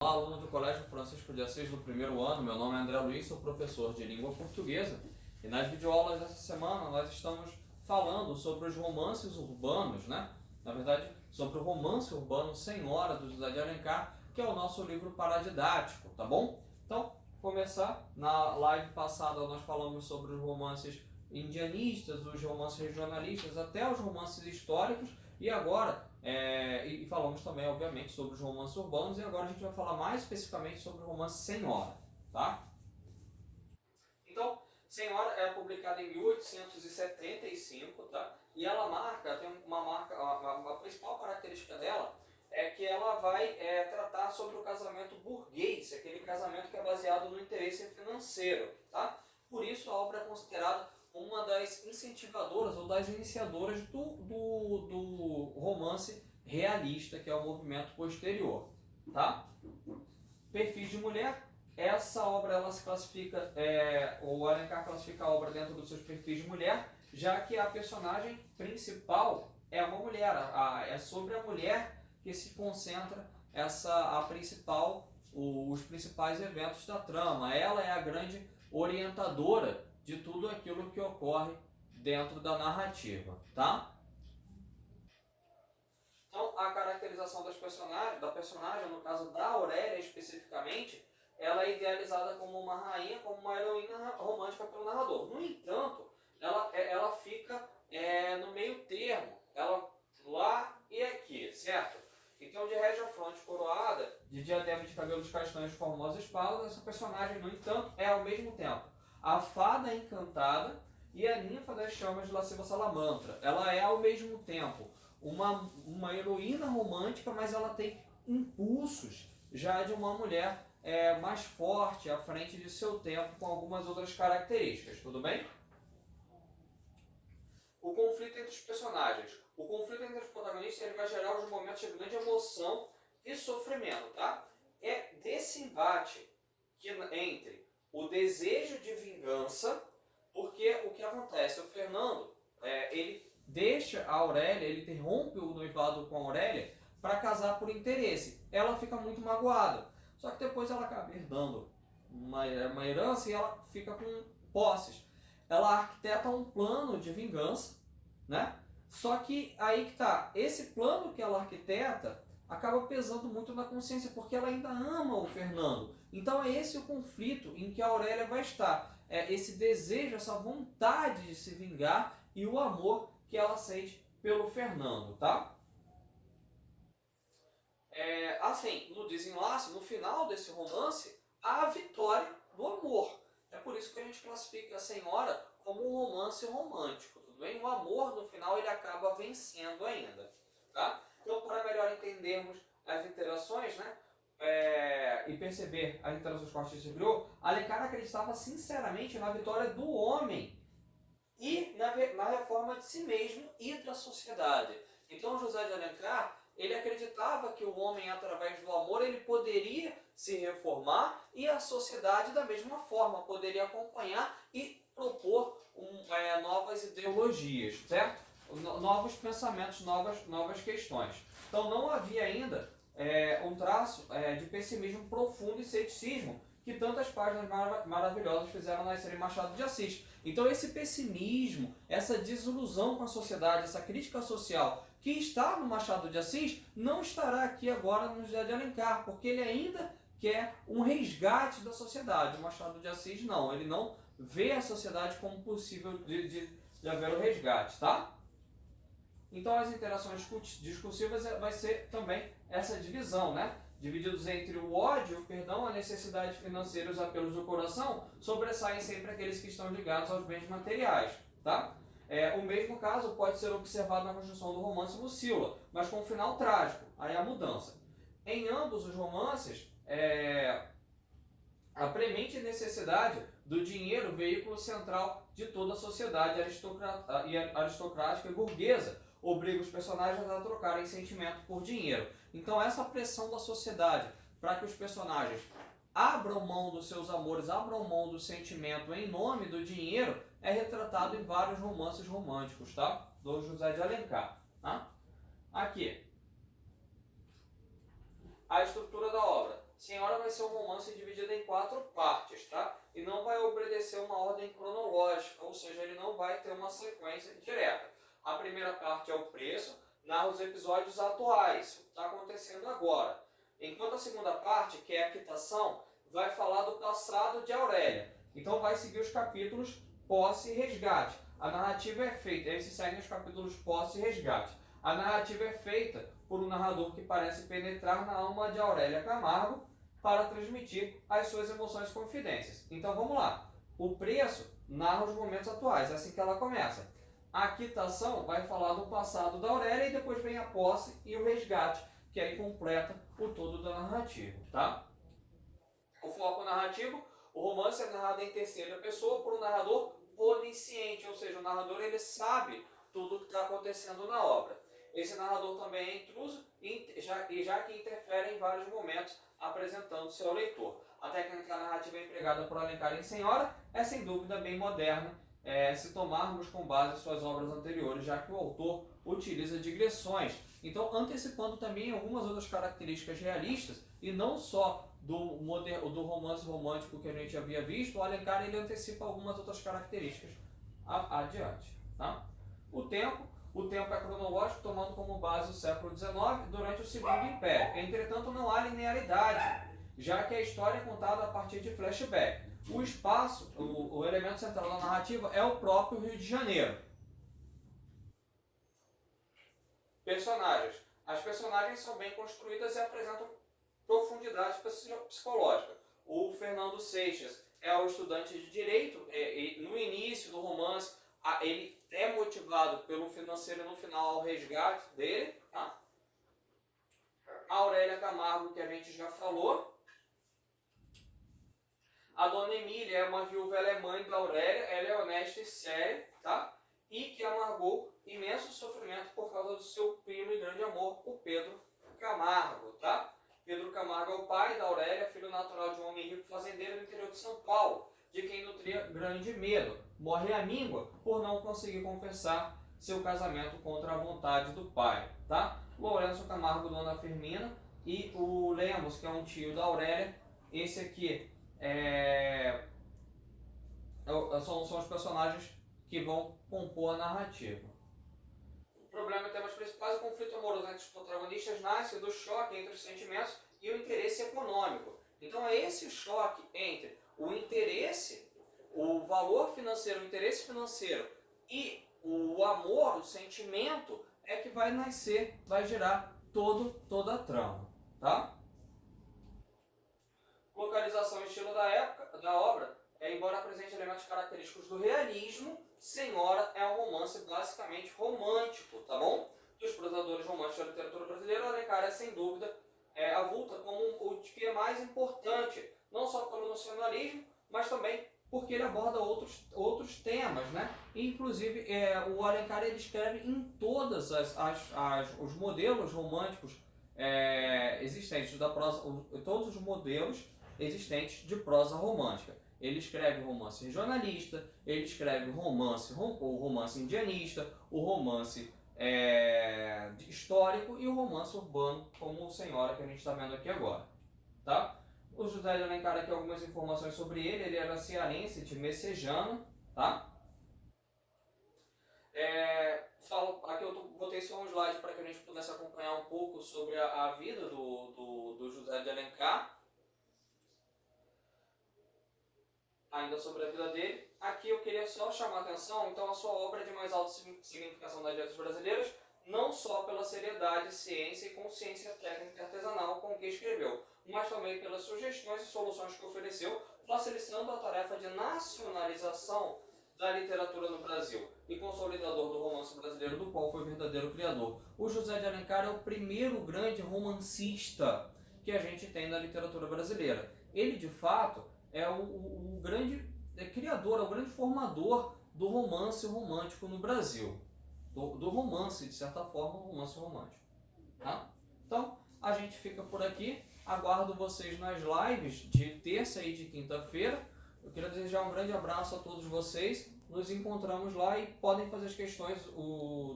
Olá, alunos do Colégio Francisco de Assis do primeiro ano. Meu nome é André Luiz, sou professor de língua portuguesa e nas videoaulas dessa semana nós estamos falando sobre os romances urbanos, né? Na verdade, sobre o romance urbano Senhora, do José de Alencar, que é o nosso livro paradidático, tá bom? Então, começar, na live passada nós falamos sobre os romances indianistas, os romances regionalistas, até os romances históricos, e agora e falamos também, obviamente, sobre os romances urbanos, e agora a gente vai falar mais especificamente sobre o romance Senhora, tá? Então, Senhora é publicada em 1875, tá? E ela tem uma marca, a principal característica dela é que ela vai tratar sobre o casamento burguês, aquele casamento que é baseado no interesse financeiro, tá? Por isso a obra é considerada uma das incentivadoras ou das iniciadoras do romance realista, que é o movimento posterior, tá? Perfis de mulher. Essa obra ela se classifica, o Alencar classifica a obra dentro dos seus perfis de mulher, já que a personagem principal é uma mulher, é sobre a mulher que se concentra os principais eventos da trama. Ela é a grande orientadora de tudo aquilo que ocorre dentro da narrativa, tá? Então, a caracterização da personagem, no caso da Aurélia especificamente, ela é idealizada como uma rainha, como uma heroína romântica pelo narrador. No entanto, ela fica no meio termo, ela lá e aqui, certo? Então, de régia fronte coroada, de diadema de cabelos castanhos formosa espada, essa personagem, no entanto, é ao mesmo tempo a fada encantada e a ninfa das chamas de lasciva salamandra. Ela é ao mesmo tempo uma heroína romântica, mas ela tem impulsos já de uma mulher mais forte, à frente de seu tempo, com algumas outras características, tudo bem? O conflito entre os personagens. O conflito entre os protagonistas ele vai gerar os momentos de grande emoção e sofrimento, tá? É desse embate entre o desejo de vingança, porque o que acontece? O Fernando, ele deixa a Aurélia, ele interrompe o noivado com a Aurélia para casar por interesse. Ela fica muito magoada. Só que depois ela acaba herdando uma herança e ela fica com posses. Ela arquiteta um plano de vingança, né? Só que aí que tá, esse plano que ela arquiteta acaba pesando muito na consciência, porque ela ainda ama o Fernando. Então é esse o conflito em que a Aurélia vai estar. É esse desejo, essa vontade de se vingar e o amor que ela sente pelo Fernando, tá? Assim, no desenlace, no final desse romance, há a vitória do amor. É por isso que a gente classifica a Senhora como um romance romântico, tudo bem? O amor, no final, ele acaba vencendo ainda, tá? Então, para melhor entendermos as interações, né? E perceber as interações que o artista criou, Alencar acreditava sinceramente na vitória do homem e na reforma de si mesmo e da sociedade. Então, José de Alencar, ele acreditava que o homem, através do amor, ele poderia se reformar e a sociedade, da mesma forma, poderia acompanhar e propor novas ideologias, certo? Novos pensamentos, novas questões. Então, não havia ainda um traço de pessimismo profundo e ceticismo que tantas páginas maravilhosas fizeram nascer em Machado de Assis. Então esse pessimismo, essa desilusão com a sociedade, essa crítica social que está no Machado de Assis, não estará aqui agora no José de Alencar, porque ele ainda quer um resgate da sociedade. O Machado de Assis não, ele não vê a sociedade como possível de haver o resgate, tá? Então as interações discursivas vai ser também essa divisão, né? Divididos entre o ódio, perdão, a necessidade financeira e os apelos do coração, sobressaem sempre aqueles que estão ligados aos bens materiais, tá? O mesmo caso pode ser observado na construção do romance Lucila, mas com um final trágico, aí a mudança. Em ambos os romances, a premente necessidade do dinheiro, veículo central de toda a sociedade aristocrática e burguesa, obriga os personagens a trocarem sentimento por dinheiro. Então essa pressão da sociedade para que os personagens abram mão dos seus amores, abram mão do sentimento em nome do dinheiro, é retratado em vários romances românticos, tá? Do José de Alencar, tá? Aqui. A estrutura da obra. Senhora vai ser um romance dividido em 4 partes, tá? E não vai obedecer uma ordem cronológica, ou seja, ele não vai ter uma sequência direta. A primeira parte é o preço, narra os episódios atuais, o que está acontecendo agora. Enquanto a segunda parte, que é a quitação, vai falar do passado de Aurélia. Então vai seguir os capítulos posse e resgate. A narrativa é feita, esses seguem os capítulos posse e resgate. A narrativa é feita por um narrador que parece penetrar na alma de Aurélia Camargo para transmitir as suas emoções e confidências. Então vamos lá. O preço narra os momentos atuais, é assim que ela começa. A quitação vai falar do passado da Aurélia e depois vem a posse e o resgate, que aí completa o todo da narrativa, tá? O foco narrativo, o romance é narrado em terceira pessoa por um narrador onisciente, ou seja, o narrador ele sabe tudo o que está acontecendo na obra. Esse narrador também é intruso já que interfere em vários momentos, apresentando-se ao leitor. A técnica narrativa empregada por Alencar em Senhora é sem dúvida bem moderna, se tomarmos com base suas obras anteriores, já que o autor utiliza digressões, então antecipando também algumas outras características realistas, e não só do romance romântico que a gente havia visto. O Alencar ele antecipa algumas outras características adiante. Tá? O tempo é cronológico, tomando como base o século XIX, durante o Segundo Império. Entretanto, não há linearidade, já que a história é contada a partir de flashback. O espaço, o elemento central da narrativa é o próprio Rio de Janeiro. Personagens. As personagens são bem construídas e apresentam profundidade psicológica. O Fernando Seixas é o estudante de Direito, no início do romance ele é motivado pelo financeiro e no final ao resgate dele. Tá? A Aurélia Camargo, que a gente já falou. A Dona Emília é uma viúva, ela é mãe da Aurélia, ela é honesta e séria, tá? E que amargou imenso sofrimento por causa do seu primo e grande amor, o Pedro Camargo, tá? Pedro Camargo é o pai da Aurélia, filho natural de um homem rico fazendeiro no interior de São Paulo, de quem nutria grande medo. Morre à míngua por não conseguir confessar seu casamento contra a vontade do pai, tá? Lourenço Camargo, Dona Firmina, e o Lemos, que é um tio da Aurélia. Esse aqui são os personagens que vão compor a narrativa. O problema e temas principais, o conflito amoroso entre os protagonistas nasce do choque entre os sentimentos e o interesse econômico. Então é esse choque entre o interesse, o valor financeiro, o interesse financeiro e o amor, o sentimento, é que vai nascer, vai gerar toda a trama, tá? Localização e estilo da época, da obra, embora apresente elementos característicos do realismo, Senhora é um romance basicamente romântico, tá bom? Dos prosadores românticos da literatura brasileira, Alencar é sem dúvida avulta como o que é mais importante, não só pelo nacionalismo, mas também porque ele aborda outros temas, né? Inclusive, o Alencar ele escreve em todas os modelos românticos existentes da prosa, todos os modelos existentes de prosa romântica. Ele escreve romance regionalista, ele escreve o romance indianista, o romance histórico e o romance urbano, como o Senhora que a gente está vendo aqui agora. Tá? O José de Alencar aqui algumas informações sobre ele. Ele era cearense de Messejana. Tá? Aqui eu botei só um slide para que a gente pudesse acompanhar um pouco sobre a vida do José de Alencar. Ainda sobre a vida dele. Aqui eu queria só chamar a atenção, então a sua obra é de mais alta significação das letras brasileiras, não só pela seriedade, ciência e consciência técnica e artesanal com que escreveu, mas também pelas sugestões e soluções que ofereceu, facilitando a tarefa de nacionalização da literatura no Brasil e consolidador do romance brasileiro, do qual foi o verdadeiro criador. O José de Alencar é o primeiro grande romancista que a gente tem na literatura brasileira. Ele, de fato, é o grande criador, é o grande formador do romance romântico no Brasil. Do romance, de certa forma, romance romântico. Tá? Então, a gente fica por aqui. Aguardo vocês nas lives de terça e de quinta-feira. Eu queria desejar um grande abraço a todos vocês. Nos encontramos lá e podem fazer as questões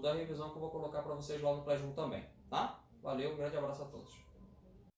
da revisão que eu vou colocar para vocês lá no Classroom também. Tá? Valeu, um grande abraço a todos.